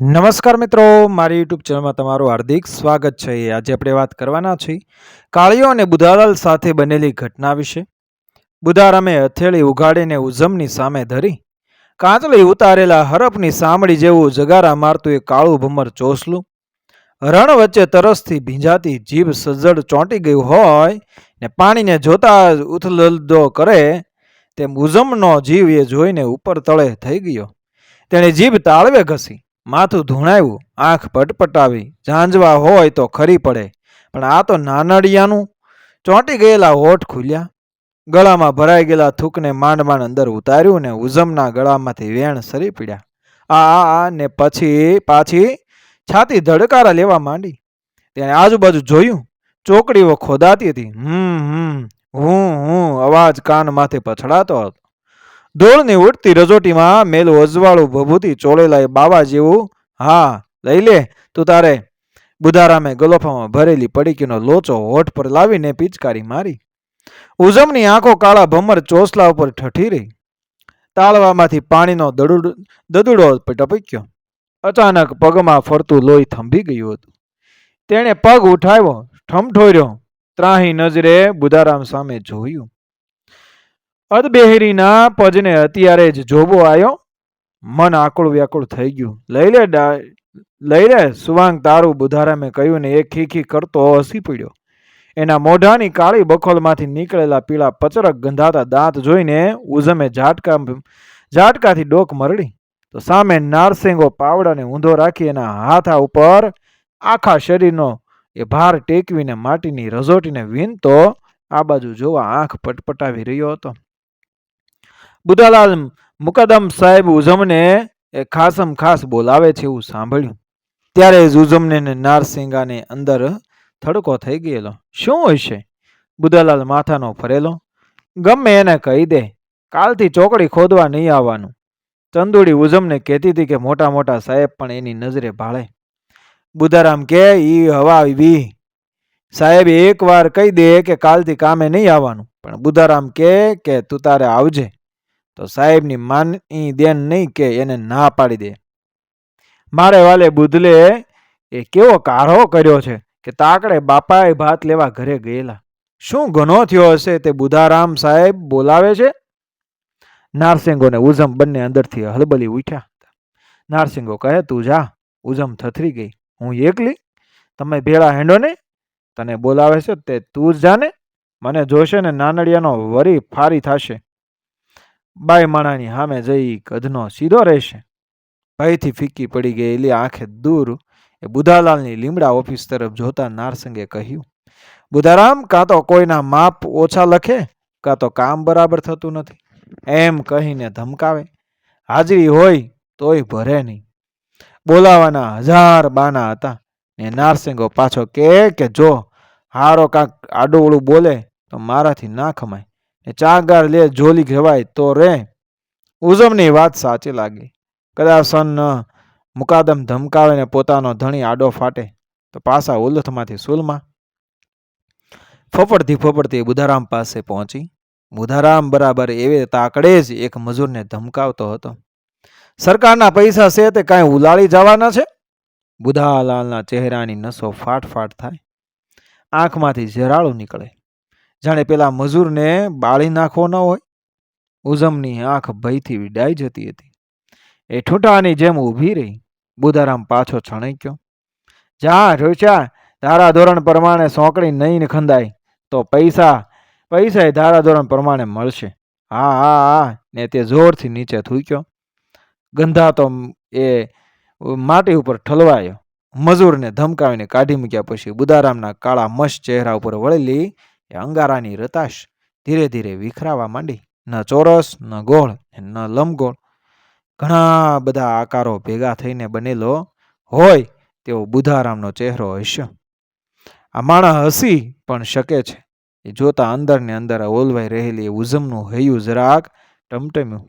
નમસ્કાર મિત્રો, મારી યુટ્યુબ ચેનલમાં તમારું હાર્દિક સ્વાગત છે। આજે આપણે વાત કરવાના છીએ કાળિયો અને બુધાલાલ સાથે બનેલી ઘટના વિશે। બુધારામે હથેળી ઉઘાડીને ઉઝમની સામે ધરી કાચલી ઉતારેલા હરફની સાંભળી જેવું જગારા મારતું એ કાળું ભમર ચોસલું રણ વચ્ચે તરસથી ભીંજાતી જીભ સજ્જડ ચોંટી ગયું હોય ને પાણીને જોતા જ ઉથલદો કરે તેમ ઉઝમનો જીવ એ જોઈને ઉપર તળે થઈ ગયો। તેણે જીભ તાળવે ઘસી, માથું ધૂણાવ્યું, આંખ પટપટાવી, ઝાંઝવા હોય તો ખરી પડે, પણ આ તો નાનડિયાનું। ચોંટી ગયેલા હોઠ ખુલ્યા, ગળામાં ભરાઈ ગયેલા થૂકને માંડ માંડ અંદર ઉતાર્યું ને ઉઝમના ગળામાંથી વેણ સરી પડ્યા। આ ને પછી પાછી છાતી ધડકારા લેવા માંડી। તેણે આજુબાજુ જોયું, ચોકડીઓ ખોદાતી હતી। હું અવાજ કાન માથે પછડાતો હતો। ધૂળની ઉડતી રજોટીમાં મેલું અજવાળું ભભૂતિ ચોળેલા બાવા જેવું। હા, લઈ લે તું તારે। બુધારામે ગલોફામાં ભરેલી પડીકીનો લોચો હોઠ પર લાવીને પિચકારી મારી। ઉઝમની આંખો કાળા ભમર ચોસલા ઉપર ઠઠી રહી। તાળવામાંથી પાણીનો દદુડો ટપક્યો। અચાનક પગમાં ફરતું લોહી થંભી ગયું હતું। તેણે પગ ઉઠાવ્યો, ઠમઠોર્યો, ત્રાહી નજરે બુધારામ સામે જોયું। અદબેહરીના પજને અત્યારે જ જોબો આવ્યો। મન આકુળ વ્યાકુળ થઈ ગયું। લઈ લે સુવાંગ તારું, બુધારામે કહ્યું ને એ ખીખી કરતો હસી પડ્યો। એના મોઢાની કાળી બખોલમાંથી નીકળેલા પીળા પચરક ગંધાતા દાંત જોઈને ઉઝમે ઝાટકાથી ડોક મરડી તો સામે નારસેંગો પાવડાને ઊંધો રાખી એના હાથા ઉપર આખા શરીરનો એ ભાર ટેકવીને માટીની રઝોટીને વીનતો આ બાજુ જોવા આંખ પટપટાવી રહ્યો હતો। બુધાલાલ મુકદ્દમ સાહેબ ઉઝમને એ ખાસમ ખાસ બોલાવે છે એવું સાંભળ્યું ત્યારે જ ઉઝમને નારસિંગાને અંદર થડકો થઈ ગયેલો। શું હશે? બુધાલાલ માથાનો ફરેલો। ગમે એને કહી દે, કાલથી ચોકડી ખોદવા નહીં આવવાનું। ચંદુડી ઉઝમને કહેતી હતી કે મોટા મોટા સાહેબ પણ એની નજરે ભાળે। બુધારામ કે ઈ હવા વી સાહેબ એક વાર કહી દે કે કાલથી કામે નહીં આવવાનું, પણ બુધારામ કે તું તારે આવજે તો સાહેબની માની દેન નહીં કે એને ના પાડી દે। મારે વાલે બુધલે એ કેવો કાઢો કર્યો છે કે તાકડે બાપાએ ભાત લેવા ઘરે ગયેલા। શું ઘણો થયો હશે તે બુધારામ સાહેબ બોલાવે છે? નારસિંગો ને ઉઝમ બંને અંદરથી હલબલી ઉઠ્યા। નારસિંગો કહે તું જા। ઉઝમ થથરી ગઈ, હું એકલી? તમે ભેળા હેંડો ને? તને બોલાવે છે તે તું જ જાને। મને જોશે ને નાનડિયાનો વરી ફારી થશે। બાઈ માણાની સામે જઈ ગધનો સીધો રહેશે। ભયથી ફીકી પડી ગયેલી આંખે દૂર એ બુધાલાલની લીમડા ઓફિસ તરફ જોતા નારસિંગે કહ્યું, બુધારામ કાં તો કોઈના માપ ઓછા લખે કાં તો કામ બરાબર થતું નથી એમ કહીને ધમકાવે। હાજરી હોય તોય ભરે નહીં। બોલાવાના હજાર બાના હતા ને નારસિંગો પાછો કે જો હારો કાંક આડોવળું બોલે તો મારાથી ના ખમાય ને ચાગાર લે જોલી કહેવાય તો રે। ઉઝમની વાત સાચી લાગી। કદાચ મુકાદમ ધમકાવે ને પોતાનો ધણી આડો ફાટે તો પાછા ઉલથમાંથી સુલમાં। ફફડતી બુધારામ પાસે પહોંચી। બુધારામ બરાબર એવે તાકડે જ એક મજૂરને ધમકાવતો હતો। સરકારના પૈસા છે તે કાંઈ ઉલાળી જવાના છે? બુધાલાલના ચહેરાની નસો ફાટ થાય, આંખમાંથી ઝેરાળું નીકળે, જાણે પેલા મજૂરને બાળી નાખવો ન હોય। ઉઝમની આંખ ભયથી વિડાઈ જતી હતી। એ ઠૂંઠાની જેમ ઊભી રહી। બુધારામ પાછો છણક્યો, જા રોચા, ધારા ધોરણ પ્રમાણે સોંકડી નહીં ખંદાય તો પૈસા ધારા ધોરણ પ્રમાણે મળશે। હા ને તે જોરથી નીચે થૂક્યો। ગંધા તો એ માટી ઉપર ઠલવાયો। મજૂરને ધમકાવીને કાઢી મૂક્યા પછી બુધારામના કાળા મસ્ત ચહેરા ઉપર વળેલી એ અંગારાની રતાશ ધીરે ધીરે વિખરાવા માંડી। ન ચોરસ, ન ગોળ, ન લંબગોળ, ઘણા બધા આકારો ભેગા થઈને બનેલો હોય તેવો બુધારામનો ચહેરો હસ્યો। આ માણસ હસી પણ શકે છે એ જોતા અંદર ને અંદર ઓલવાઈ રહેલી ઉઝમનું હૈયું જરાક ટમટમ્યું।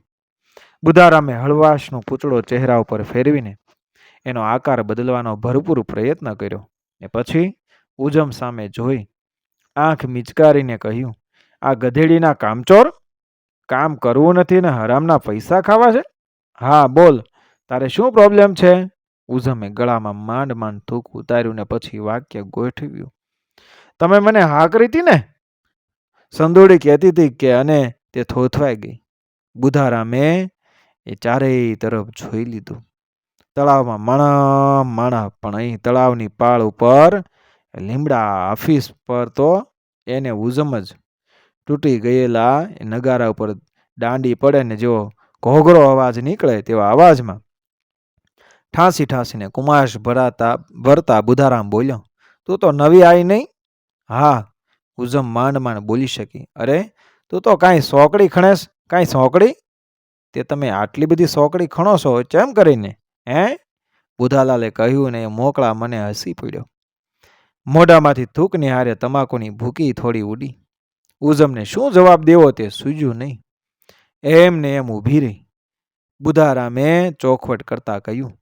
બુધારામે હળવાશનો પૂતળો ચહેરા ઉપર ફેરવીને એનો આકાર બદલવાનો ભરપૂર પ્રયત્ન કર્યો ને પછી ઉઝમ સામે જોઈ આંખ મિચકારીને કહ્યું, આ ગધેડીના કામચોર, કામ કરવું નથી ને હરામના પૈસા ખાવા છે? હા બોલ, તારે શું પ્રોબ્લેમ છે? ઉઝમે ગળામાં માંડ માંડ થૂક ઉતાર્યું ને પછી વાક્ય ગોઠવ્યું. તમે મને હા કરી હતી ને? સંદોડી કહેતી હતી કે અને તે થોથવાઈ ગઈ. બુધારામે એ ચારેય તરફ જોઈ લીધું. તળાવમાં માણા માણા, પણ અહીં તળાવની પાળ ઉપર લીમડા આફીસ પર તો એને ઉઝમ જ તૂટી ગયેલા નગારા ઉપર દાંડી પડે ને જેવો ઘોઘરો અવાજ નીકળે તેવા અવાજમાં ઠાંસી ઠાંસીને કુમાશ ભરતા બુધારામ બોલ્યો, તું તો નવી આવી નહીં? હા, ઉઝમ માંડ માંડ બોલી શકી. અરે, તું તો કાંઈ સોકડી ખણેશ? કાંઈ સોકડી? તે તમે આટલી બધી સોકડી ખણો છો કેમ કરીને? હે? બુધાલાલે કહ્યું ને મોકળા મને હસી પડ્યો. મોઢામાંથી થૂકની હારે તમાકુની ભૂકી થોડી ઉડી. ઉઝમને શું જવાબ દેવો તે સૂઝ્યું નહીં. એમને એમ ઊભી રહી. બુધારામે ચોખવટ કરતા કહ્યું,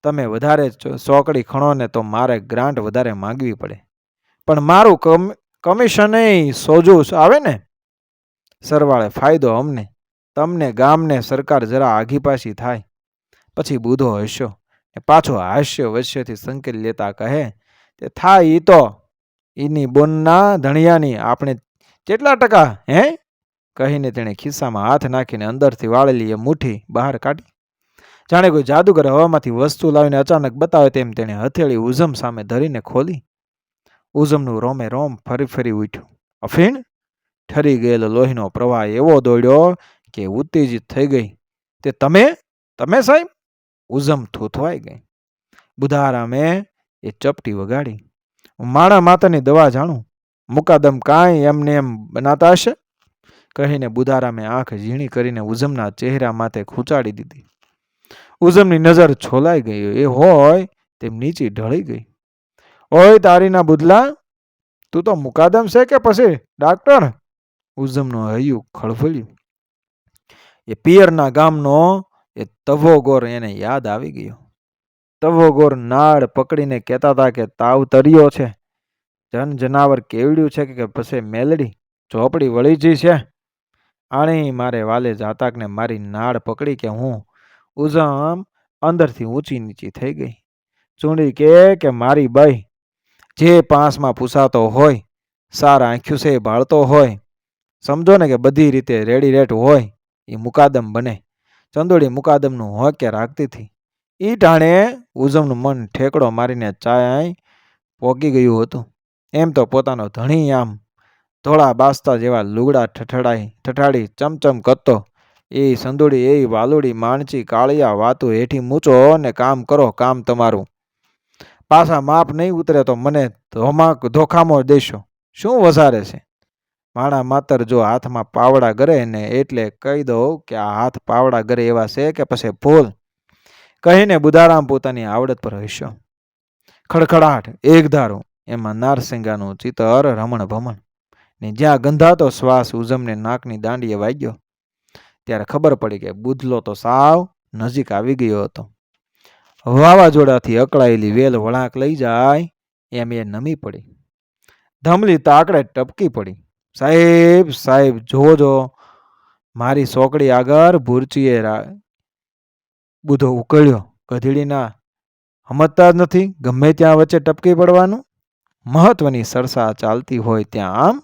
તમે વધારે સોકડી ખણો ને તો મારે ગ્રાન્ટ વધારે માંગવી પડે, પણ મારું કમિશન સોજું આવે ને. સરવાળે ફાયદો અમને, તમને ગામને સરકાર જરા આઘી પાછી થાય. પછી બુધો હસ્યો ને પાછો હાસ્ય વશ્યથી સંકેત લેતા કહે, તે થાય ઈ તો ઈની બોનના ધણિયાની આપણે કેટલા ટકા હે? કહીને તેણે ખિસ્સામાં હાથ નાખીને અંદરથી વાળેલી એ મુઠ્ઠી બહાર કાઢી. જાણે કોઈ જાદુગર હવામાંથી વસ્તુ લાવીને અચાનક બતાવે તેમ તેણે હથેળી ઉઝમ સામે ધરીને ખોલી. ઉઝમનું રોમે રોમ ફરી ફરી ઉઠ્યું. અફીણ? ઠરી ગયેલો લોહીનો પ્રવાહ એવો દોડ્યો કે ઉત્તેજિત થઈ ગઈ. તે તમે સાહેબ? ઉઝમ થૂથવાઈ ગઈ. બુધારામે એ ચપટી વગાડી. હું માણા માતાની દવા જાણું, મુકાદમ કાંઈ એમને એમ બનાતા હશે? કહીને બુધારામે આંખ ઝીણી કરીને ઉઝમના ચહેરા માથે ખૂંચાડી દીધી. ઉઝમની નજર છોલાઈ ગઈ એ હોય તેમ નીચી ઢળી ગઈ. ઓય તારીના બુદલા, તું તો મુકાદમ છે કે પછી ડાક્ટર? ઉઝમનું હૈયું ખળભળ્યું. એ પિયરના ગામનો એ તવોગોર એને યાદ આવી ગયો. તવોગોર નાળ પકડીને કહેતા હતા કે તાવ તર્યો છે, જનાવર કેવડ્યું છે કે પછી મેલડી ઝોપડી વળી જઈ છે. આણી મારે વાલે જાતાકને મારી નાળ પકડી કે હું ઉઝમ અંદરથી ઊંચી નીચી થઈ ગઈ. ચૂંડી કે મારી બાઈ જે પાંસમાં પૂછાતો હોય, સાર આંખ્યું છે ભાળતો હોય, સમજો ને કે બધી રીતે રેડી રેટ હોય, એ મુકાદમ બને. ચંદોડી મુકાદમનું હોકે રાખતી હતી. ઈ ટાણે ઉઝમનું મન ઠેકડો મારીને ચાય પોગી ગયું હતું. એમ તો પોતાનો ધણી આમ ધોળા બાસ્તા જેવા લુગડા ઠઠાડી ચમચમ કરતો. એ સંદોડી એ વાલુડી માણચી કાળિયા વાતું હેઠી મૂચો ને કામ કરો કામ તમારું. પાછા માપ નહીં ઉતરે તો મને ધોખામો દેશો. શું વસારે છે? માણા માતર જો હાથમાં પાવડા ગરે ને એટલે કહી દઉં કે આ હાથ પાવડા ગરે એવા છે કે પછી ભૂલ. કહીને બુધારામ પોતાની આવડત પર હસ્યો. ખડખડાટ એક ધારું એમાં નારસિંગાનું ચિતર રમણ ભમણ ને જ્યાં ગંધાતો શ્વાસ ઉઝમને નાકની દાંડીએ વાગ્યો ત્યારે ખબર પડી કે બુધલો તો સાવ નજીક આવી ગયો હતો. વાવાઝોડાથી અકળાયેલી વેલ વળાંક લઈ જાય એમ એ નમી પડી. ધમલી તાકડે ટપકી પડી. સાહેબ સાહેબ જોજો, મારી સોકડી આગળ ભૂરચીએ બુધો ઉકળ્યો. ગધેડીના સમજતા જ નથી ગમે ત્યાં વચ્ચે ટપકી પડવાનું. મહત્વની સરસા ચાલતી હોય ત્યાં આમ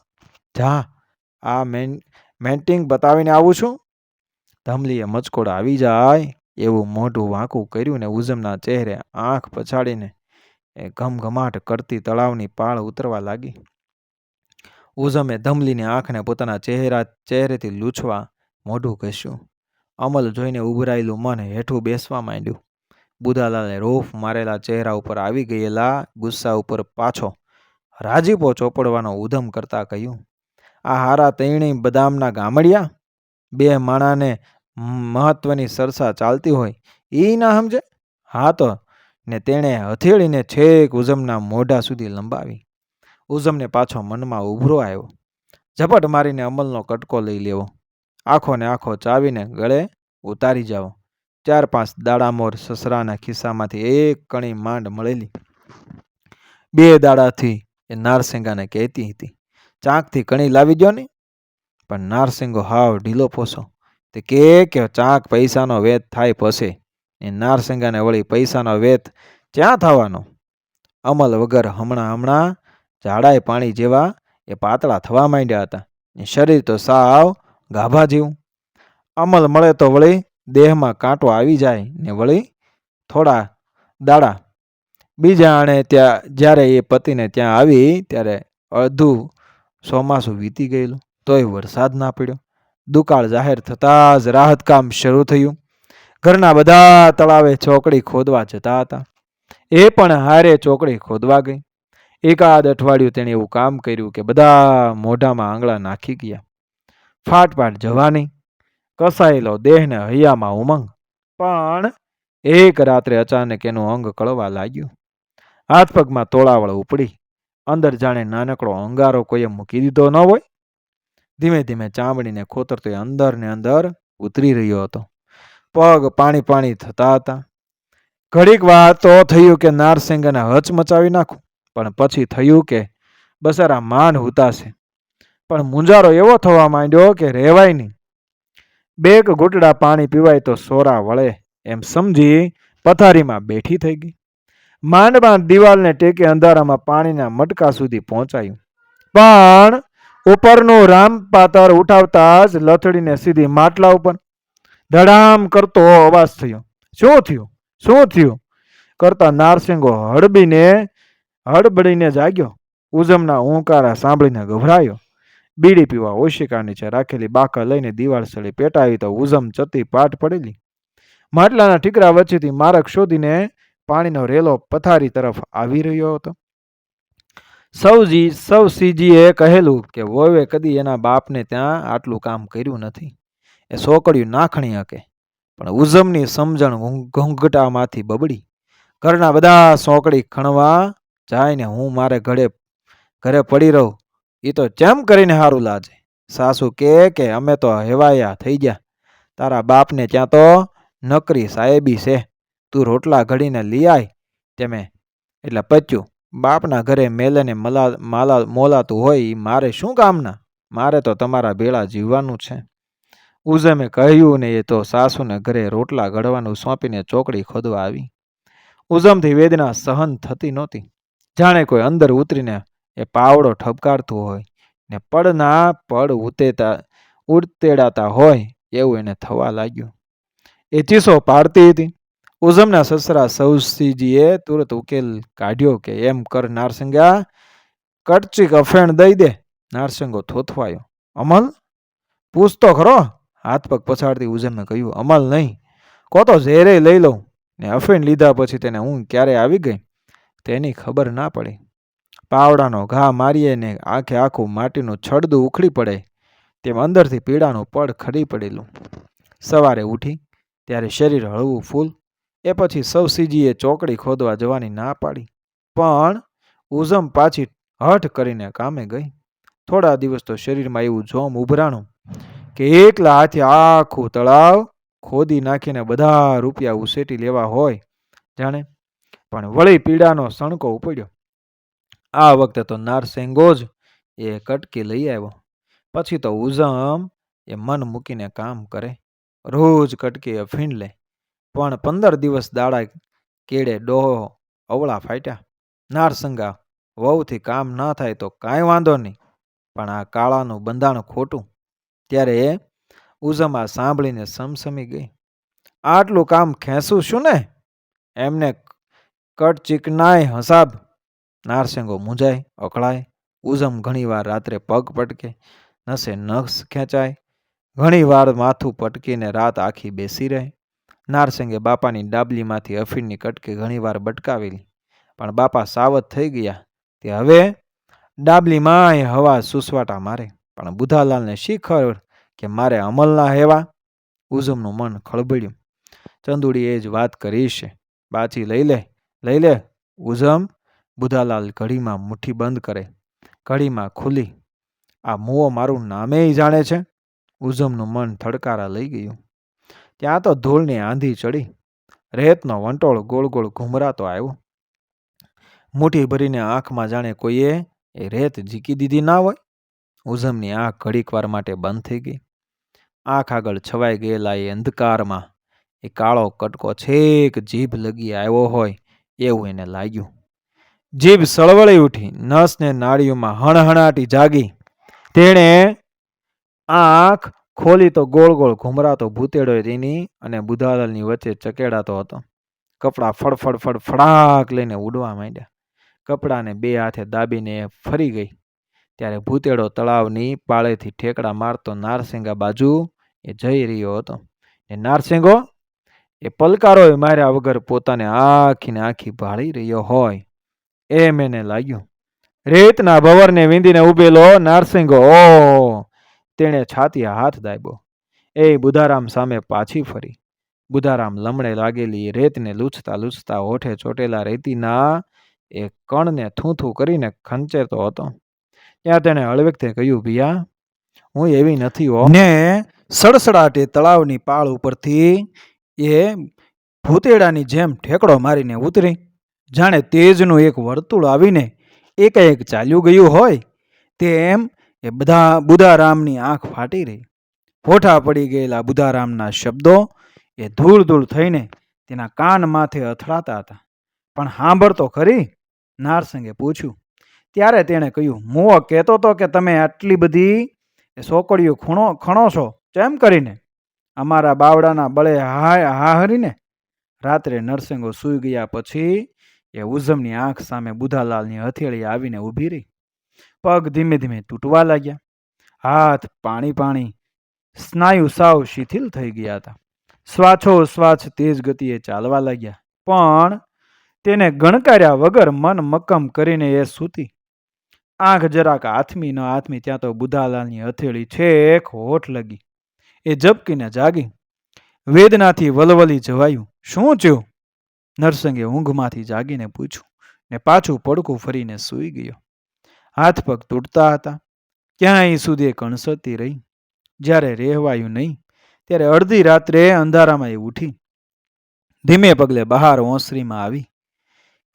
જા આ મેન્ટિંગ બતાવીને આવું છું. ધમલીએ મચકોડ આવી જાય એવું મોઢું વાંકું કર્યું ને ઉઝમના ચહેરે આંખ પછાડીને એ ઘમઘમાટ કરતી તળાવની પાળ ઉતરવા લાગી. ઉઝમે ધમલીની આંખને પોતાના ચહેરેથી લૂછવા મોઢું ઘસ્યું. અમલ જોઈને ઉભરાયેલું મન હેઠું બેસવા માંડ્યું. બુધાલાલે રોફ મારેલા ચહેરા ઉપર આવી ગયેલા ગુસ્સા ઉપર પાછો રાજીપો ચોપડવાનો ઉધમ કરતા કહ્યું, આ હારા તૈણી બદામના ગામડિયા, બે માણાને મહત્વની સરસા ચાલતી હોય એ ના સમજે? હા તો ને તેણે હથેળીને છેક ઉઝમના મોઢા સુધી લંબાવી. ઉઝમને પાછો મનમાં ઉભરો આવ્યો. ઝપટ મારીને અમલનો કટકો લઈ લેવો, આખો ને આખો ચાવીને ગળે ઉતારી જાઓ. 4-5 દાડામોર સસરાના ખિસ્સામાંથી એક કણી માંડ મળેલી. 2 દાડાથી એ નારસિંગાને કહેતી હતી, ચાંકથી કણી લાવી દો ને. પણ નારસિંગો હાવ ઢીલો પોસો. તે કે ચાંક પૈસાનો વેદ થાય પસે એ નારસિંગાને વળી પૈસાનો વેત ક્યાં થવાનો? અમલ વગર હમણાં ઝાડાએ પાણી જેવા એ પાતળા થવા માંડ્યા હતા. શરીર તો સાવ ગાભા જેવું. અમલ મળે તો વળી દેહમાં કાંટો આવી જાય ને વળી થોડા દાડા બીજા આણે જ્યારે એ પતિને ત્યાં આવી ત્યારે અડધું ચોમાસું વીતી ગયેલું, તોય વરસાદ ના પડ્યો. દુકાળ જાહેર થતાં જ રાહત કામ શરૂ થયું. ઘરના બધા તળાવે ચોકડી ખોદવા જતા હતા. એ પણ હારે ચોકડી ખોદવા ગઈ. એકાદ અઠવાડિયું તેણે એવું કામ કર્યું કે બધા મોઢામાં આંગળા નાખી ગયા. ફાટફાટ જવાની, કસાયેલો દેહને હૈયામાં ઉમંગ. પણ એક રાત્રે અચાનક એનું અંગ કળવા લાગ્યું. હાથ પગમાં તોળાવળ ઉપડી. અંદર જાણે નાનકડો અંગારો કોઈએ મૂકી દીધો ન હોય. ધીમે ધીમે ચામડીને ખોતરતો અંદર ને અંદર ઉતરી રહ્યો હતો. પગ પાણી પાણી થતા હતા. ઘડીક વાર તો થયું કે નારસિંગને હચમચાવી નાખું, પણ પછી થયું કે બસારા માન હુતાશે. પણ મુંજારો એવો થવા માંડ્યો કે રહેવાય નહીં. બેક ઘૂંટડા પાણી પીવાય તો સોરા વળે એમ સમજી પથારીમાં બેઠી થઈ ગઈ. માંડ દિવાલને ટેકે અંધારામાં પાણીના મટકા સુધી પહોંચાયું. પણ ઉપરનું રામપાતર ઉઠાવતા જ લથડીને સીધી માટલા ઉપર ધડામ કરતો અવાજ થયો. શું થયું? શું થયું? કરતા નારસિંગો હડબડીને જાગ્યો. ઉજમના ઊંકારા સાંભળીને ગભરાયો. બીડી પીવા ઓશિકા નીચે રાખેલી બાકર લઈને દિવાળ સળી પેટાવી તો ઉજમ ચતી પાટ પડેલી. માટલાના ઠીકરા વચ્ચેથી મારક શોધીને પાણીનો રેલો પથારી તરફ આવી રહ્યો હતો. સૌસીજીએ કહેલું કે વોવે કદી એના બાપને ત્યાં આટલું કામ કર્યું નથી. એ સોકડ્યું નાખણી હકે. પણ ઉજમની સમજણ ઘૂંઘટામાંથી બબડી. ઘરના બધા સોકડી ખણવા જાય ને હું મારે ઘરે પડી રહું એ તો ચેમ કરીને સારું લાજે. સાસુ કે અમે તો હેવાયા થઈ ગયા. તારા બાપને ત્યાં તો નકરી સાહેબી છે. તું રોટલા ઘડીને લઈ આય તેમે એટલે પચ્યું. બાપના ઘરે મેલેને મોલાતું હોય એ મારે શું કામના? મારે તો તમારા ભેળા જીવવાનું છે. ઉજમે કહ્યું ને એ તો સાસુને ઘરે રોટલા ઘડવાનું સોંપીને ચોકડી ખોદવા આવી. ઉજમથી વેદના સહન થતી નહોતી. જાણે કોઈ અંદર ઉતરીને એ પાવડો ઠપકારતું હોય ને પડના પડ ઉતેડાતા હોય એવું એને થવા લાગ્યું. એ ચીસો પાડતી હતી. ઉજમના સસરા સૌસીજીએ તુરત ઉકેલ કાઢ્યો કે એમ કર નારસિંગા, કટચીક અફેણ દઈ દે. નારસિંગો થોથવાયો. અમલ? પૂછતો ખરો? હાથ પગ પછાડતી ઉજમે કહ્યું. અમલ નહીં, કો તો ઝેરે લઈ લઉં ને અફેણ લીધા પછી તેને હું ક્યારે આવી ગઈ તેની ખબર ના પડી. પાવડાનો ઘા મારીએ ને આખે આખું માટીનું છડદું ઉખડી પડે તેમ અંદરથી પીડાનું પડ ખડી પડેલું. સવારે ઉઠી ત્યારે શરીર હળવું ફૂલ. એ પછી સૌસીજીએ ચોકડી ખોદવા જવાની ના પાડી. પણ ઉજમ પાછી હઠ કરીને કામે ગઈ. થોડા દિવસ તો શરીરમાં એવું જોમ ઉભરાણું કે એકલા હાથે આખું તળાવ ખોદી નાખીને બધા રૂપિયા ઉસેટી લેવા હોય જાણે. પણ વળી પીડાનો સણકો ઉપડ્યો. આ વખતે તો નારસિંગો જ એ કટકી લઈ આવ્યો. પછી તો ઉજમ એ મન મૂકીને કામ કરે. રોજ કટકી અફીણ લે. પણ 15 દિવસ દાડા કેળે ડોહો અવળા ફાટ્યા. નારસિંગા વહુથી કામ ના થાય તો કાંઈ વાંધો નહીં, પણ આ કાળાનું બંધાણ ખોટું. ત્યારે ઉજમ આ સાંભળીને સમસમી ગઈ. આટલું કામ ખેંચું શું ને? એમને કટચીકનાય હસાબ. નારસિંગો મૂંઝાય, અકળાય. ઉજમ ઘણીવાર રાત્રે પગ પટકે, નસે નખ ખેંચાય. ઘણીવાર માથું પટકીને રાત આખી બેસી રહે. નારસિંગે બાપાની ડાબલીમાંથી અફીણની કટકી ઘણીવાર બટકાવેલી, પણ બાપા સાવધ થઈ ગયા તે હવે ડાબલીમાં હવા સુસવાટા મારે. પણ બુધાલાલને શી ખબર કે મારે અમલના હેવા? ઉજમનું મન ખળબળ્યું. ચંદુડી એ જ વાત કરી છે. બાચી લઈ લે. ઉજમ. બુધાલાલ ઘડીમાં મુઠ્ઠી બંધ કરે, ઘડીમાં ખુલી. આ મુઓ મારું નામે જાણે છે. ઉજમનું મન થડકારા લઈ ગયું. ત્યાં તો ધૂળની આંધી ચડી. રેતનો વંટોળ ગોળ ગોળ ઘૂમરાતો આવ્યો. મુઠ્ઠી ભરીને આંખમાં જાણે કોઈએ એ રેત ઝીકી દીધી ના હોય. ઉજમની આંખ ઘડીક વાર માટે બંધ થઈ ગઈ. આંખ આગળ છવાઈ ગયેલા એ અંધકારમાં એ કાળો કટકો છેક જીભ લગી આવ્યો હોય એવું એને લાગ્યું. જીભ સળવળી ઉઠી, નસ ને નાડીઓમાં હણહણાટી જાગી. તેણે આંખ ખોલી તો ગોળ ગોળ ઘુમરાતો ભૂતેડો તેની અને બુધાલાલની વચ્ચે ચકેડાતો હતો. કપડાં ફડફડ ફડફડાક લઈને ઉડવા માંડ્યા. કપડાને બે હાથે દાબીને ફરી ગઈ ત્યારે ભૂતેડો તળાવની પાળેથી ઠેકડા મારતો નારસિંગા બાજુ એ જઈ રહ્યો હતો. એ નારસિંગો એ પલકારો માર્યા વગર પોતાને આખીને આખી ભાળી રહ્યો હોય એમ એને લાગ્યું. રેતના ભવરને વીંધીને ઉભેલો નારસિંગો ઓ તેણે છાતી હાથ દાબ્યો. એ બુધારામ સામે પાછી ફરી. બુધારામ લમડે લાગેલી રેતને લૂછતા લૂછતા હોઠે ચોટેલા રેતીના એ કણને થૂથું કરીને ખંચેરતો હતો. ત્યાં તેણે હળવેકથી કહ્યું, ભૈયા હું એવી નથી હો. ને સડસડાટે તળાવની પાળ ઉપરથી એ ભૂતેડાની જેમ ઠેકડો મારીને ઉતરી. જાણે તેજનું એક વર્તુળ આવીને એકાએક ચાલ્યું ગયું હોય તેમ એ બધા બુધારામની આંખ ફાટી રહી. ફોઠા પડી ગયેલા બુધારામના શબ્દો એ ધૂળ ધૂળ થઈને તેના કાન માથે અથડાતા હતા. પણ સાંભળતો ખરી? નારસિંગે પૂછ્યું. ત્યારે તેણે કહ્યું, મુઓ કહેતો હતો કે તમે આટલી બધી સોકડીઓ ખણો છો કેમ કરીને? અમારા બાવડાના બળે હાહરીને. રાત્રે નરસિંગો સૂઈ ગયા પછી એ ઉઝમની આંખ સામે બુધાલાલની હથેળી આવીને ઊભી રહી. પગ ધીમે ધીમે તૂટવા લાગ્યા. હાથ પાણી પાણી, સ્નાયુ સાવ શિથિલ થઈ ગયા હતા. શ્વાછોશ્વાસ તેજ ગતિએ ચાલવા લાગ્યા. પણ તેને ગણકાર્યા વગર મન મક્કમ કરીને એ સૂતી. આંખ જરાક આથમી ન આથમી ત્યાં તો બુધાલાલની હથેળી છેક હોઠ લગી. એ ઝબકીને જાગી. વેદનાથી વલવલી જવાયું. શું થયું? નરસિંગે ઊંઘમાંથી જાગીને પૂછ્યું ને પાછું પડકું ફરીને સૂઈ ગયો. હાથ પગ તૂટતા હતા. ક્યાંય સુધી કણસતી રહી. જ્યારે રહેવાયું નહીં ત્યારે અડધી રાત્રે અંધારામાં એ ઉઠી. ધીમે પગલે બહાર ઓસરીમાં આવી.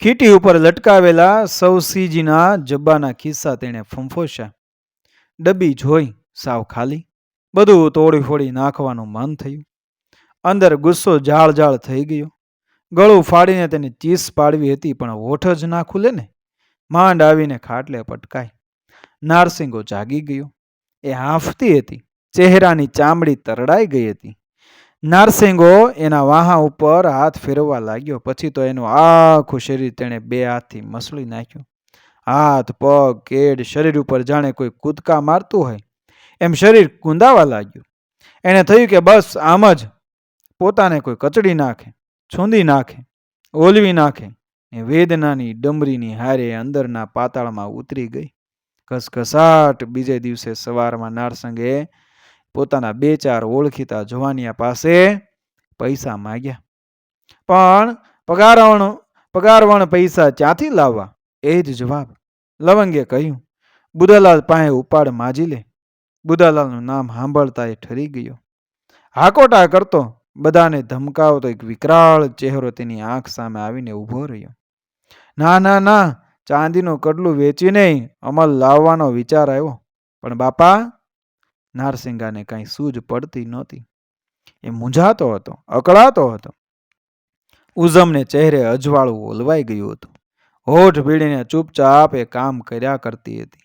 ખીટી ઉપર લટકાવેલા સૌસીજીના જબ્બાના ખિસ્સા તેણે ફંફોશ્યા. ડબ્બી જોઈ સાવ ખાલી. બધું તોડી ફોડી નાખવાનું મન થયું. અંદર ગુસ્સો જાળ જાળ થઈ ગયો. ગળું ફાડીને તેને ચીસ પાડવી હતી પણ હોઠ જ ના ખુલે ને. માંડ આવીને ખાટલે પટકાઈ. નારસિંગો જાગી ગયો. એ હાંફતી હતી. ચહેરાની ચામડી તરડાઈ ગઈ હતી. નારસિંગો એના વાહા ઉપર હાથ ફેરવવા લાગ્યો. પછી તો એનું આખું શરીર તેણે બે હાથથી મસળી નાખ્યું. હાથ પગ કેડ શરીર ઉપર જાણે કોઈ કૂદકા મારતું હોય એમ શરીર કૂંદાવા લાગ્યું. એને થયું કે બસ આમ જ પોતાને કોઈ કચડી નાખે, છૂંદી નાખે, ઓલવી નાખે. એ વેદનાની ડમરીની હારે અંદરના પાતાળમાં ઉતરી ગઈ. ઘસઘસાટ. બીજે દિવસે સવારમાં નારસિંગે પોતાના બે ચાર ઓળખીતા જવાનિયા પાસે પૈસા માંગ્યા. પણ પગારવણ પૈસા ક્યાંથી લાવવા? એ જ જવાબ. લવંગે કહ્યું, બુધાલાલ પાસે ઉપાડ માજી લે. બુધાલાલનું નામ સાંભળતા એ ઠરી ગયો. હાકોટા કરતો, બધાને ધમકાવતો એક વિકરાળ ચહેરો તેની આંખ સામે આવીને ઊભો રહ્યો. ના ના ના, ચાંદીનું કડલું વેચીને અમલ લાવવાનો વિચાર આવ્યો. પણ બાપા, નારસિંગાને કાંઈ સૂઝ પડતી નહોતી. એ મૂંઝાતો હતો, અકળાતો હતો. ઉઝમને ચહેરે અજવાળું ઓલવાઈ ગયું હતું. હોઠ ભીડીને ચૂપચાપ એ કામ કર્યા કરતી હતી.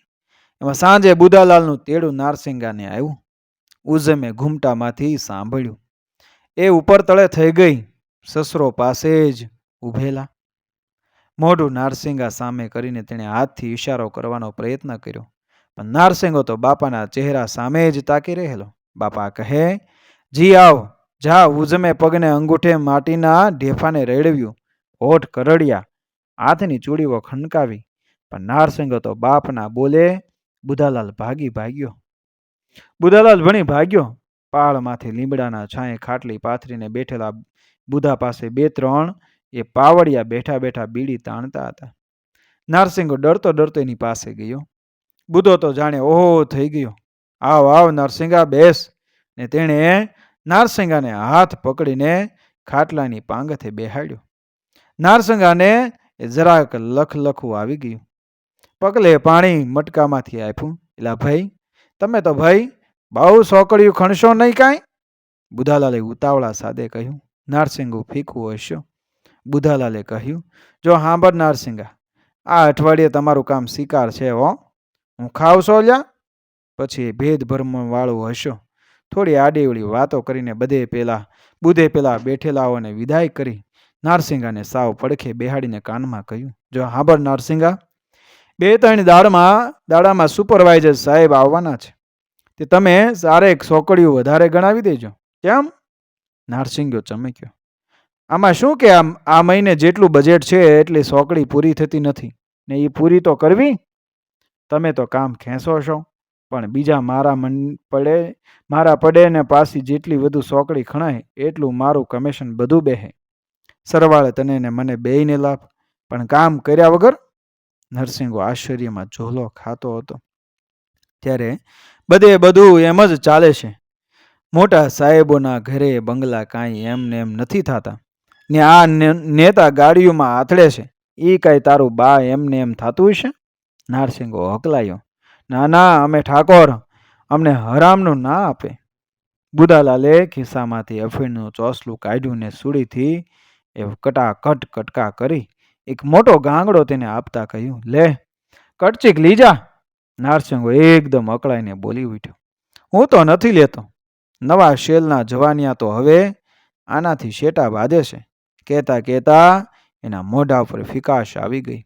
એમાં સાંજે બુધાલાલનું તેડું નારસિંગાને આવ્યું. ઉઝમે ઘૂમટામાંથી સાંભળ્યું. એ ઉપર તળે થઈ ગઈ. સસરો પાસે જ ઊભેલા. મોઢું નારસિંગા સામે કરીને તેણે હાથથી ઈશારો કરવાનો પ્રયત્ન કર્યો. પણ નારસિંગો તો બાપાના ચહેરા સામે જ તાકી રહેલો. બાપા કહે, જી આવ. જા. ઉઝમે પગને અંગૂઠે માટીના ઢેફાને રેડવ્યું. હોઠ કરડ્યા. હાથની ચૂડીઓ ખણકાવી. પણ નારસિંગો તો બાપના બોલે બુધાલાલ ભાગ્યો. બુધાલાલ ભણી ભાગ્યો. પાળમાંથી લીમડાના છાંયે ખાટલી પાથરીને બેઠેલા બુધા પાસે બે ત્રણ એ પાવડિયા બેઠા બેઠા બીડી તાણતા હતા. નારસિંગો ડરતો ડરતો એની પાસે ગયો. બુધો તો જાણે ઓહો થઈ ગયો. આવ આવ નરસિંગા, બેસ. ને તેણે નારસિંગાને હાથ પકડીને ખાટલાની પાંગથે બેહાડ્યો. નારસિંગાને જરાક લખલખું આવી ગયું. પગલે પાણી મટકામાંથી આપ્યું. એલા ભાઈ, તમે તો ભાઈ બહુ સોકડિયું ખણશો નહીં કાંઈ? બુધાલાલે ઉતાવળા સાદે કહ્યું. નારસિંગુ ફીકું હસ્યો. બુધાલાલે કહ્યું, જો હાંભળ નારસિંગા, આ અઠવાડિયે તમારું કામ શિકાર છે હો. હું ખાવ છો લ્યા. પછી ભેદભર્મવાળું હસ્યો. થોડી આડીવળી વાતો કરીને બુધે પેલા બેઠેલાઓને વિદાય કરી નારસિંગાને સાવ પડખે બેહાડીને કાનમાં કહ્યું, જો હાંભળ નારસિંગા, 2-3 દાડામાં સુપરવાઇઝર સાહેબ આવવાના છે. તે તમે સારેક સોકડીઓ વધારે ગણાવી દેજો. કેમ? નારસિંગો ચમક્યો. આમાં શું કે આ મહિને જેટલું બજેટ છે એટલી સોકડી પૂરી થતી નથી ને એ પૂરી તો કરવી. તમે તો કામ ખેંચો છો, પણ બીજા મારા પડે ને પાછી જેટલી વધુ સોકડી ખણાય એટલું મારું કમિશન બધું બેહે. સરવાળે તને ને મને બેયને લાભ, પણ કામ કર્યા વગર. નરસિંગો આશ્ચર્યમાં ઝોલો ખાતો હતો. ત્યારે બધું એમ જ ચાલે છે. મોટા સાહેબોના ઘરે બંગલા કાંઈ એમને એમ નથી થતા ને આ નેતા ગાડીઓમાં આથડે છે. એ કાંઈ તારું બા એમને એમ થતું હશે? નારસિંગો હકલાયો. ના, અમે ઠાકોર, અમને હરામનું ના આપે. બુધાલાલે ખિસ્સામાંથી અફીણનું ચોસલું કાઢ્યું ને સુડીથી એ કટાકટ કટકા કરી એક મોટો ગાંગડો તેને આપતા કહ્યું, લે કટચીક લીજા. નારસિંગો એકદમ અકળાઈને બોલી ઉઠ્યો, હું તો નથી લેતો. નવા શેલના જવાનિયા તો હવે આનાથી શેટા બાંધે છે. કહેતા એના મોઢા ઉપર ફિકાશ આવી ગઈ,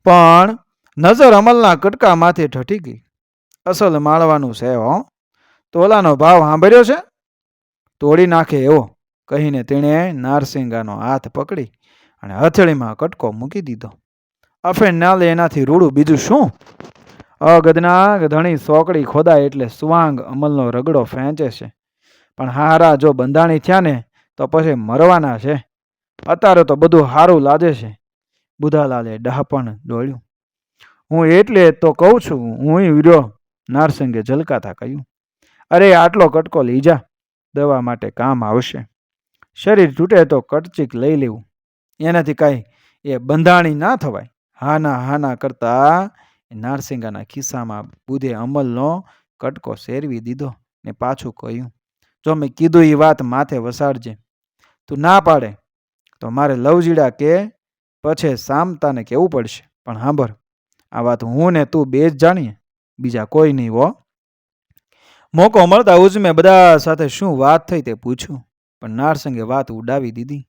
પણ નજર અમલના કટકા માથે ઠઠી ગઈ. અસલ માળવાનું છે હો. તોલાનો ભાવ સાંભળ્યો છે? તોડી નાખે એવો કહીને તેણે નારસિંગાનો હાથ પકડી અને હથેળીમાં કટકો મૂકી દીધો. અફેણ ના લે એનાથી રૂડું બીજું શું? અગદના ધણી સોકડી ખોદાય એટલે સુવાંગ અમલનો રગડો ફેંચે છે, પણ હારા જો બંધાણી થયા ને તો પછી મરવાના છે. અત્યારે તો બધું સારું લાગે છે. બુધાલાલે ડહાપણ ડોળ્યું. હું એટલે તો કહું છું, હું વિર્યો. નારસિંગે ઝલકાતા કહ્યું, અરે આટલો કટકો લઈ જા, દવા માટે કામ આવશે. શરીર તૂટે તો કટચીક લઈ લેવું, એનાથી કાંઈ એ બંધાણી ના થવાય. હાના કરતા નારસિંગાના ખિસ્સામાં બુધે અમલનો કટકો શેરવી દીધો ને પાછું કહ્યું, જો મેં કીધું એ વાત માથે વસાડજે. તું ના પાડે તો મારે લવજીડા કે પછી સામતાને કહેવું પડશે. પણ સાંભળ, આ વાત હું ને તું બે જ જાણીએ, બીજા કોઈ નહીં હો. મોકો મળતા ઉજમે બધા સાથે શું વાત થઈ તે પૂછ્યું, પણ નારસિંગે વાત ઉડાવી દીધી.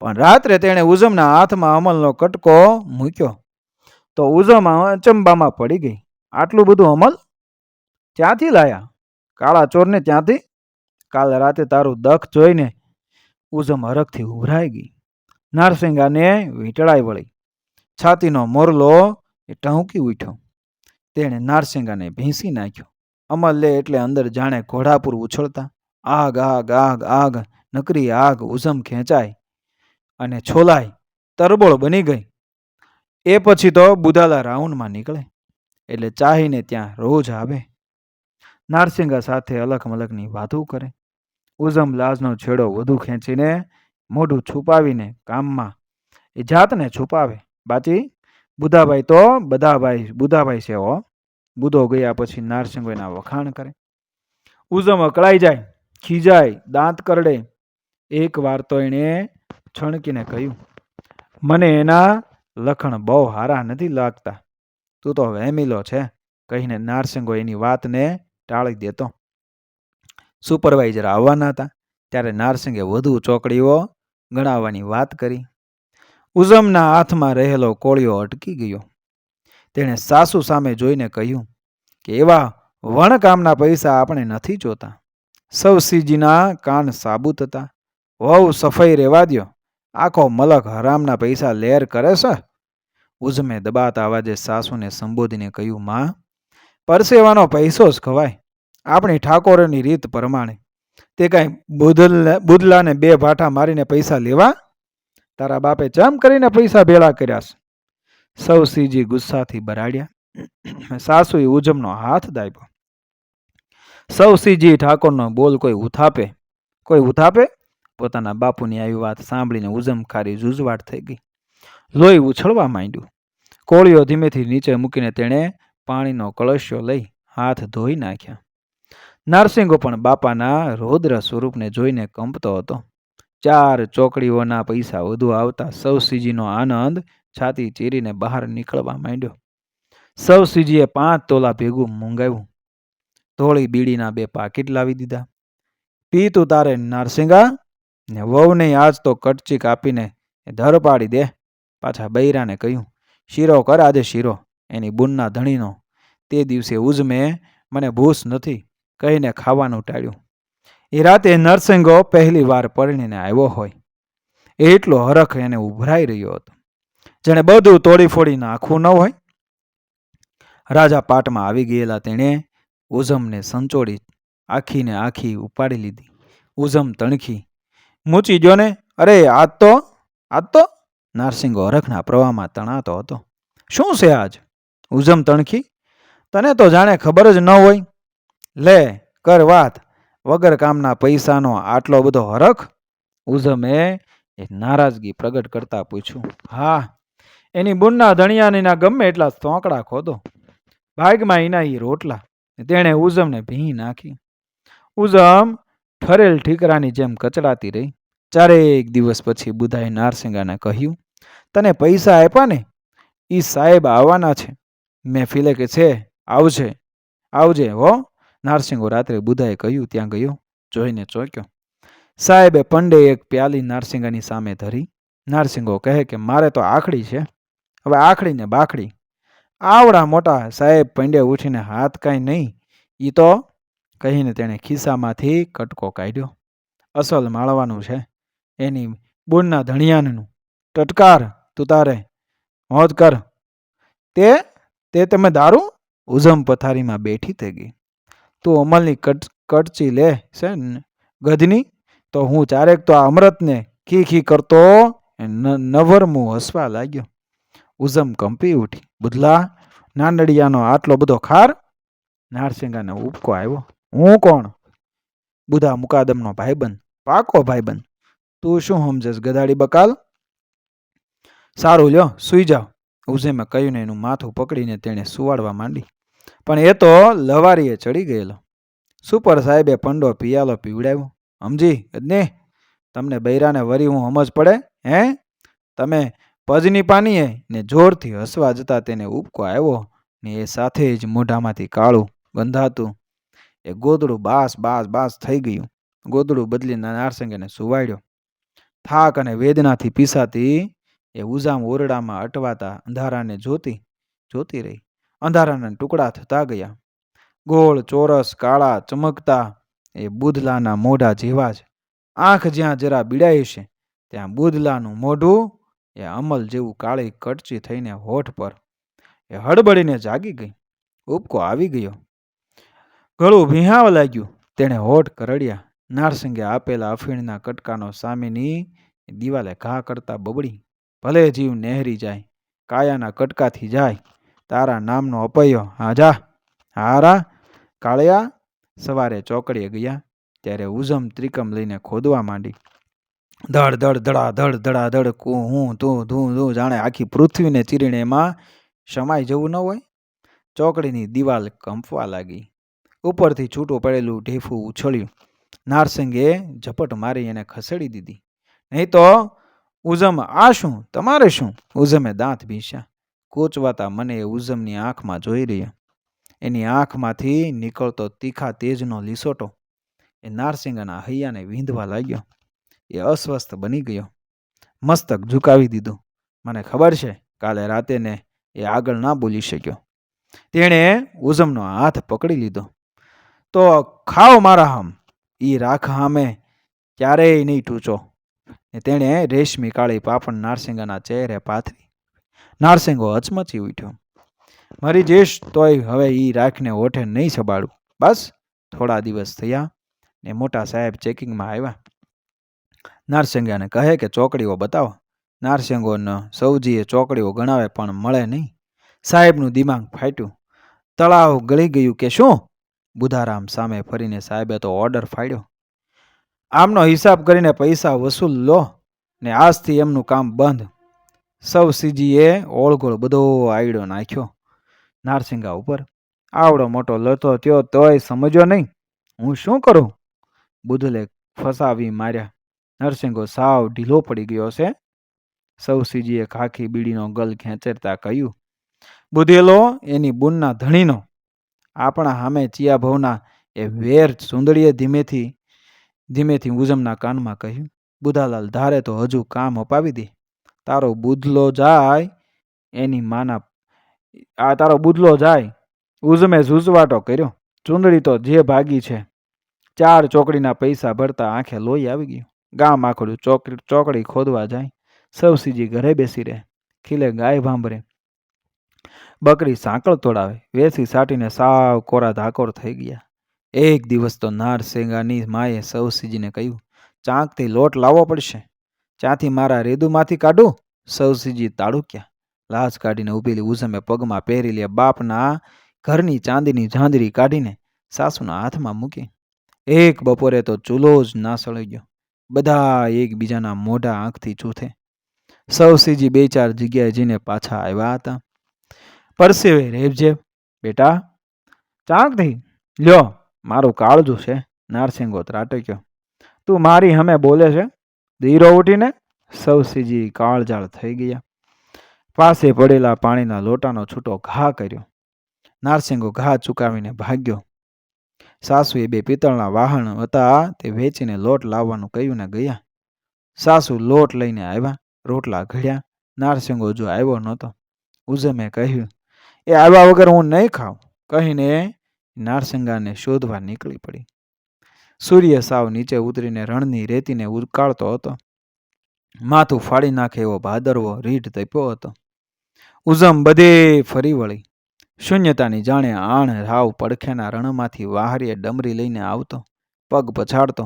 પણ રાત્રે તેણે ઉજમના હાથમાં અમલનો કટકો મૂક્યો તો ઉજમ અચંબામાં પડી ગઈ. આટલું બધું અમલ ક્યાંથી લાયા? કાળા ચોરને ત્યાંથી? કાલ રાતે તારું દખ જોઈને ઉજમ હરખથી ઉભરાઈ ગઈ. નારસિંગાને વીંટળાઈ વળી. છાતીનો મોરલો એ ટહુકી ઉઠ્યો. તેણે નારસિંગાને ભીંસી નાખ્યો. અમલ લે એટલે અંદર જાણે ઘોડાપુર ઉછળતા આગ આગ આગ આગ નકરી આગ ઉજમ ખેંચાય અને છોલાય તરબોળ બની ગઈ. એ પછી તો બુધાલા રાઉન્ડમાં નીકળે એટલે ચાહીને ત્યાં રોજ આવે. નારસિંગા સાથે અલખ મલકની વાતો કરે. ઉજમ લાજનો છેડો વધુ ખેંચીને મોઢું છુપાવીને કામમાં એ જાતને છુપાવે. બાકી બુધાભાઈ છે હો. બુધો ગયા પછી નારસિંગો એના વખાણ કરે. ઉજમ અકળાઈ જાય, ખીજાય, દાંત કરડે. એક વાર તો એણે છણકીને કહ્યું, મને એના લખણ બહુ હારા નથી લાગતા, તું તો વહેમીલો છે. કહીને નારસિંગો એની વાતને ટાળી દેતો. સુપરવાઇઝર આવવાના હતા ત્યારે નારસિંગે વધુ ચોકડીઓ ગણાવવાની વાત કરી. ઉજમના હાથમાં રહેલો કોળિયો અટકી ગયો. તેણે સાસુ સામે જોઈને કહ્યું કે એવા વણકામના પૈસા આપણે નથી જોતા. સવસીજીના કાન સાબુત હતા. વહુ સફાઈ રેવા દ્યો, આખો મલક હરામના પૈસા લેર કરે છે. ઉજમે દબાતા અવાજે સાસુને સંબોધીને કહ્યું, માં, પરસેવાનો પૈસો જ ખવાય. આપણી ઠાકોરની રીત પ્રમાણે તે કાંઈ બુદલાને 2 ભાઠા મારીને પૈસા લેવા? તારા બાપે ચમ કરીને પૈસા ભેળા કર્યા છે? સવસીજી ગુસ્સાથી બરાડ્યા. સાસુએ ઉજમનો હાથ દાબ્યો. સવસીજી ઠાકોરનો બોલ કોઈ ઉથાપે? પોતાના બાપુની આવી વાત સાંભળીને ઉજમ ખારી જૂજવાટ થઈ ગઈ. લોહી ઉછળવા માંડ્યું. કોળીઓ ધીમેથી નીચે મૂકીને તેણે પાણીનો કળશો લઈ હાથ ધોઈ નાખ્યા. નારસિંગો પણ બાપાના રૌદ્ર સ્વરૂપને જોઈને કંપતો હતો. 4 ચોકડીઓના પૈસા વધુ આવતા સવસીજીનો આનંદ છાતી ચીરીને બહાર નીકળવા માંડ્યો. સવસીજીએ 5 તોલા ભેગું મંગાવ્યું. ધોળી બીડીના 2 પાકીટ લાવી દીધા. પી તું તારે નારસિંગા, ને વહુને આજ તો કટચી કાપીને ધર પાડી દે. પાછા બૈરાને કહ્યું, શીરો કર આજે શીરો. એની બુનના ધણીનો તે દિવસે ઉજમે મને ભૂસ નથી કહીને ખાવાનું ટાળ્યું. એ રાતે નરસિંગો પહેલી વાર પરણીને આવ્યો હોય એટલો હરખ એને ઉભરાઈ રહ્યો હતો, જેણે બધું તોડી ફોડી નાખવું ન હોય. રાજા પાટમાં આવી ગયેલા તેણે ઉઝમને સંચોડી આખીને આખી ઉપાડી લીધી. ઉઝમ તણખી, મૂચી ગયો ને? અરે આજ તો નારસિંગો હરખના પ્રવાહમાં તણાતો હતો. શું છે આજ? ઉઝમ તણખી, તને તો જાણે ખબર જ ન હોય. લે કર વાત, વગર કામના પૈસાનો આટલો બધો હરખ? ઉઝમે નારાજગી પ્રગટ કરતા પૂછ્યું. હા, એની બુનના ધણિયાનીના ગમે એટલા સોંકડા ખોદો, ભાગમાં એના ઈ રોટલા. તેણે ઉઝમને ભી નાખી. ઉઝમ ઠરેલ ઠીકરાની જેમ કચડાતી રહી. 4 દિવસ પછી બુધાએ નારસિંગાને કહ્યું, તને પૈસા આપ્યા ને, ઈ સાહેબ આવવાના છે. મહેફિલે કે છે આવજે હો. નારસિંગો રાત્રે બુધાએ કહ્યું ત્યાં ગયો. જોઈને ચોંક્યો. સાહેબે પંડે એક પ્યાલી નારસિંગાની સામે ધરી. નારસિંગો કહે કે મારે તો આખડી છે, હવે આખડી ને બાખડી. આવડા મોટા સાહેબ પંડે ઉઠીને હાથ કાંઈ નહીં ઈ તો, કહીને તેણે ખિસ્સામાંથી કટકો કાઢ્યો. અસલ માળવાનું છે, એની બુનના ધણિયાનનું. ટટકાર, તું તારે મોજ કર. તે તમે દારૂ? ઉઝમ પથારીમાં બેઠી થઈ ગઈ. તું અમલની કટચી લે છે ગધની, તો હું ચારેક તો આ અમૃતને ખી ખી કરતો નવરમું હસવા લાગ્યો. ઉઝમ કંપી ઉઠી. બુધલા નાનડિયાનો આટલો બધો ખાર? નારસિંગાને ઉપકો આવ્યો. હું કોણ? બુધા મુકાદમનો ભાઈબંધ, પાકો ભાઈબંધ. તું શું સમજસ ગધાડી બકાલ? સારું લ્યો સુઈ જાઓ. ઉઝેમે કહ્યું ને એનું માથું પકડીને તેણે સુવાડવા માંડી. પણ એ તો લવારીએ ચડી ગયેલો. સુપર સાહેબે પંડો પિયાલો પીવડાવ્યો. સમજી ને તમને બૈરાને વરી હું સમજ પડે હે? તમે પજની પાનીએ ને જોરથી હસવા જતા તેને ઉપકો આવ્યો ને એ સાથે જ મોઢામાંથી કાળું ગંધાતું એ ગોદડું બાસ થઈ ગયું. ગોદડું બદલીને નારસિંગને સુવાડ્યો. થાક અને વેદનાથી પીસાતી એ ઉજામ ઓરડામાં અટવાતા અંધારાને જોતી રહી. અંધારાના ટુકડા થતા ગયા. ગોળ ચોરસ કાળા ચમકતા એ બુધલાના મોઢા જેવા જ. આંખ જ્યાં જરા બીડાઈ છે ત્યાં બુધલાનું મોઢું એ અમલ જેવું કાળી કટચી થઈને હોઠ પર એ હડબડીને જાગી ગઈ. ઉપકો આવી ગયો. ગળું ભીહાવા લાગ્યું. તેણે હોઠ કરડ્યા. નારસિંગે આપેલા અફીણના કટકાનો સામેની દિવાલે ઘા કરતા બબડી, ભલે જીવ નહેરી જાય, કાયાના કટકાથી જાય, તારા નામનો અપયો. હાજા હારા કાળિયા. સવારે ચોકડીએ ગયા ત્યારે ઉઝમ ત્રિકમ લઈને ખોદવા માંડી. ધડ ધડ ધડાધડ હું તું જાણે આખી પૃથ્વીને ચીરીને એમાં સમાઈ જવું ન હોય. ચોકડીની દિવાલ કંપવા લાગી. ઉપરથી છૂટું પડેલું ઢેફું ઉછળ્યું. નારસિંગે ઝપટ મારી એને ખસેડી દીધી. નહીં તો ઉઝમ આ શું? તમારે શું? ઉઝમે દાંત ભીંસ્યા. કોચવાતા મને એ ઉઝમની આંખમાં જોઈ રહ્યા. એની આંખમાંથી નીકળતો તીખા તેજનો લીસોટો એ નારસિંગાના હૈયાને વીંધવા લાગ્યો. એ અસ્વસ્થ બની ગયો. મસ્તક ઝુકાવી દીધું. મને ખબર છે કાલે રાતે ને એ આગળ ના બોલી શક્યો. તેણે ઉઝમનો હાથ પકડી લીધો. તો ખાઓ મારા હમ. ઈ રાખ હામે ક્યારેય નહીં ટૂચો. તેણે રેશમી કાળી પાપણ નારસિંગાના ચહેરે પાથરી. નારસિંગો હચમચી ઉઠ્યો. મરી જઈશ તોય હવે ઈ રાખને ઓઠે નહીં સંભાળું. બસ થોડા દિવસ થયા ને મોટા સાહેબ ચેકિંગમાં આવ્યા. નારસિંગાને કહે કે ચોકડીઓ બતાવો. નારસિંગોને સૌજીએ ચોકડીઓ ગણાવે પણ મળે નહીં. સાહેબનું દિમાગ ફાટ્યું. તળાવ ગળી ગયું કે શું? બુધારામ સામે ફરીને સાહેબે તો ઓર્ડર ફાડ્યો. આમનો હિસાબ કરીને પૈસા વસૂલ લો ને આજથી એમનું કામ બંધ. સવસીજીએ ઓળગોળ બધો આયડો નાખ્યો નારસિંગા ઉપર. આવડો મોટો લતો થયો તોય સમજ્યો નહીં. હું શું કરું? બુધલે ફસાવી માર્યા. નરસિંગો સાવ ઢીલો પડી ગયો છે. સૌસીજીએ ખાખી બીડીનો ગલ ખેંચેરતા કહ્યું, બુધેલો એની બુનના ધણીનો આપણા સામે ચિયા ભવના એ વેર સુંદડીએ ધીમેથી ઉજમના કાનમાં કહ્યું, બુધાલાલ ધારે તો હજુ કામ અપાવી દે. તારો બુધલો જાય એની માના તારો બુધલો જાય. ઉજમે જૂજવાટો કર્યો. ચુંદડી તો જે ભાગી છે. 4 ચોકડીના પૈસા ભરતા આંખે લોહી આવી ગયું. ગામ આખડું ચોકડી ખોદવા જાય. સૌસીજી ઘરે બેસી રહે. ખીલે ગાય ભાંભરે, બકરી સાંકળ તોડાવે. વેસી સાટીને સાવ કોરા ધાકોર થઈ ગયા. એક દિવસ તો નારસેંગાની માએ સૌસીજીને કહ્યું, ચાંકથી લોટ લાવવો પડશે. ત્યાંથી મારા રેદુમાંથી કાઢું. સૌસીજી તાળુક્યા. લાજ કાઢીને ઊભેલી ઉજમે પગમાં પહેરી લે બાપના ઘરની ચાંદીની ઝાંઝરી કાઢીને સાસુના હાથમાં મૂકી. એક બપોરે તો ચૂલો જ ના સળી ગયો. બધા એકબીજાના મોઢા આંખથી ચૂથે. સૌસીજી 2-4 જગ્યાએ જઈને પાછા આવ્યા હતા. પરસેવે રેબજે બેટા, ચાંકથી લ્યો મારું કાળજું છે. નારસિંગો ત્રાટક્યો, તું મારી હમે બોલે છે? ધીરો ઉઠીને. સૌસીજી કાળજાળ થઈ ગયા. પાસે પડેલા પાણીના લોટાનો છૂટો ઘા કર્યો. નારસિંગો ઘા ચુકાવીને ભાગ્યો. સાસુએ 2 પિત્તળના વાહણ હતા તે વેચીને લોટ લાવવાનું કહ્યું ને ગયા. સાસુ લોટ લઈને આવ્યા. રોટલા ઘડ્યા. નારસિંગો જો આવ્યો નહોતો. ઉજમે કહ્યું, એ આવ્યા વગર હું નહીં ખાઉં કહીને નારસિંગાને શોધવા નીકળી પડી. સૂર્ય સાવ નીચે ઉતરીને રણની રેતીને ઉકાળતો હતો. માથું ફાડી નાખે એવો ભાદરવો રીઢ તપ્યો હતો. ઉજમ બધે ફરી વળી. શૂન્યતાની જાણે આણ રાવ પડખેના રણમાંથી વાહરીએ ડમરી લઈને આવતો. પગ પછાડતો.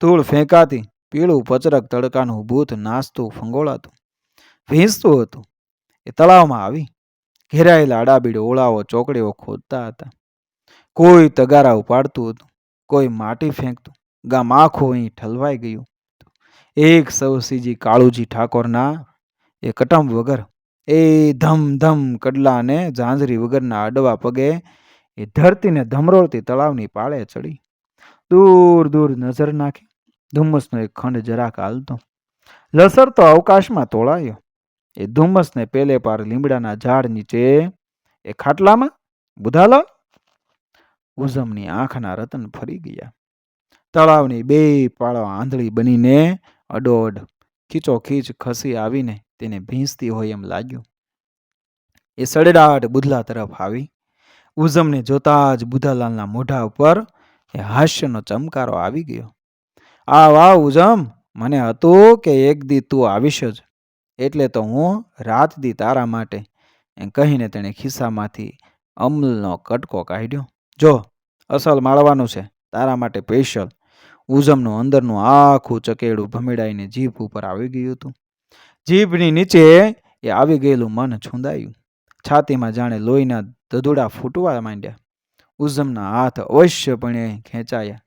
ધૂળ ફેંકાતી. પીળું પચરક તડકાનું ભૂત નાસતું ફંગોળાતું ભીંસતું હતું. એ તળાવમાં આવી. ઘેરાયેલા અડાબીડ ઓળાઓ ચોકડીઓ ખોદતા હતા. કોઈ તગારા ઉપાડતું હતું. કોઈ માટી ફેંકતું. ગામ આખું અહીં ઠલવાઈ ગયું. એક સૌસીજી કાળુજી ઠાકોરના એ કટમ વગર એ ધમ ધમ કડલા અને ઝાંઝરી વગરના અડવા પગે એ ધરતીને ધમરોળતી તળાવની પાળે ચડી. દૂર દૂર નજર નાખી. ધુમ્મસનો એક ખંડ જરાક હાલતો. લસર તો અવકાશમાં તોળાયો. એ ધુમ્મસને પેલે પાર લીમડાના ઝાડ નીચે એ ખાટલામાં બુધાલાલ. ઉજમની આંખના રતન ફરી ગયા. તળાવની 2 પાળો આંધળી બનીને અડોડ ખીચોખીચ ખસી આવીને તેને ભીંસતી હોય એમ લાગ્યું. એ સડેડાટ બુધલા તરફ આવી. ઉજમને જોતા જ બુધાલાલના મોઢા ઉપર એ હાસ્યનો ચમકારો આવી ગયો. આ વાહ ઉજમ, મને હતું કે એક દી તું આવીશ જ, એટલે તો હું રાત દી તારા માટે એમ કહીને તેણે ખિસ્સામાંથી અમલનો કટકો કાઢ્યો. જો અસલ માળવાનું છે તારા માટે સ્પેશિયલ. ઉજમનું અંદરનું આખું ચકેડું ભમેડાઈને જીભ ઉપર આવી ગયું હતું. જીભની નીચે એ આવી ગયેલું મન છૂંદાયું. છાતીમાં જાણે લોહીના દધુડા ફૂટવા માંડ્યા. ઉજમના હાથ અવશ્યપણે ખેંચાયા.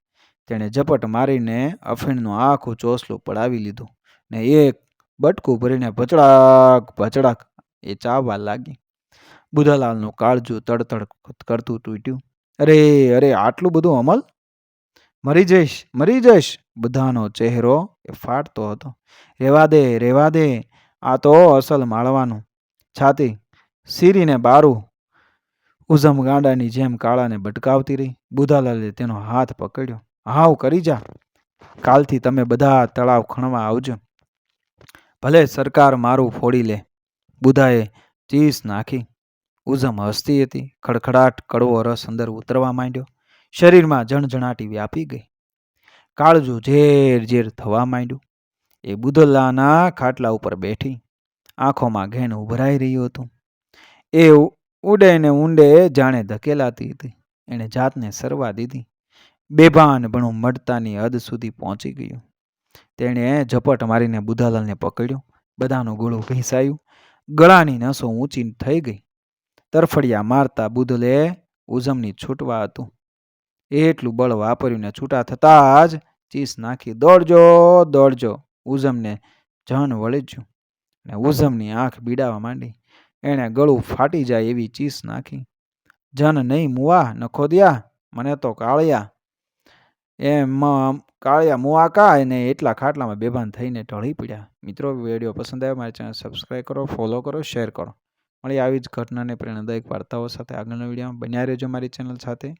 તેણે ઝપટ મારીને અફીણનું આખું ચોસલું પડાવી લીધું ને એક બટકું ભરીને ભચડાક ભચડાક એ ચાવવા લાગી. બુધાલાલનું કાળજું તડતડ કરતું તૂટ્યું. અરે અરે, આટલું બધું અમલ? મરી જઈશ. બધાનો ચહેરો એ ફાટતો હતો. રેવા દે, આ તો અસલ માળવાનું. છાતી સીરીને બારું. ઉજમ ગાંડાની જેમ કાળાને ભટકાવતી રહી. બુધાલાલે તેનો હાથ પકડ્યો. હાવ કરી જા. કાલથી તમે બધા તળાવ ખણવા આવજો. ભલે સરકાર મારું ફોડી લે. બુધાએ ચીસ નાખી. ઉજમ હસતી હતી. ખડખડાટ કડવો રસ અંદર ઉતરવા માંડ્યો. શરીરમાં જણજણાટી વ્યાપી ગઈ. કાળજું ઝેર ઝેર થવા માંડ્યું. એ બુધલાના ખાટલા ઉપર બેઠી. આંખોમાં ઘેન ઉભરાઈ રહ્યું હતું. એ ઉડે ને ઊંડે જાણે ધકેલાતી હતી. એણે જાતને સરવા દીધી. બેભાનપણું મળતાની હદ સુધી પહોંચી ગયું. તેણે ઝપટ મારીને બુધાલાલને પકડ્યો. બધાનું ગળું ભીંસાયું. ગળાની નસો ઊંચી થઈ ગઈ. તરફડિયા મારતા બુધલે ઉજમની છૂટવા હતું. એટલું બળ વાપર્યું ને છૂટા થતાં જ ચીસ નાખી, દોડજો. ઉજમને જન વળીજ્યું ને ઉજમની આંખ બીડાવા માંડી. એણે ગળું ફાટી જાય એવી ચીસ નાખી. જન નહીં મુવા નખોદિયા, મને તો કાળિયા. કાળિયા મુઆકા અને એટલા ખાટલામાં બેભાન થઈને ઢળી પડ્યા. મિત્રો, વિડીયો પસંદ આવ્યો મારી ચેનલ સબસ્ક્રાઈબ કરો, ફોલો કરો, શેર કરો. મળી આવી જ ઘટનાને પ્રેરણાદાયક વાર્તાઓ સાથે આગળના વિડીયોમાં. બન્યા રહેજો મારી ચેનલ સાથે.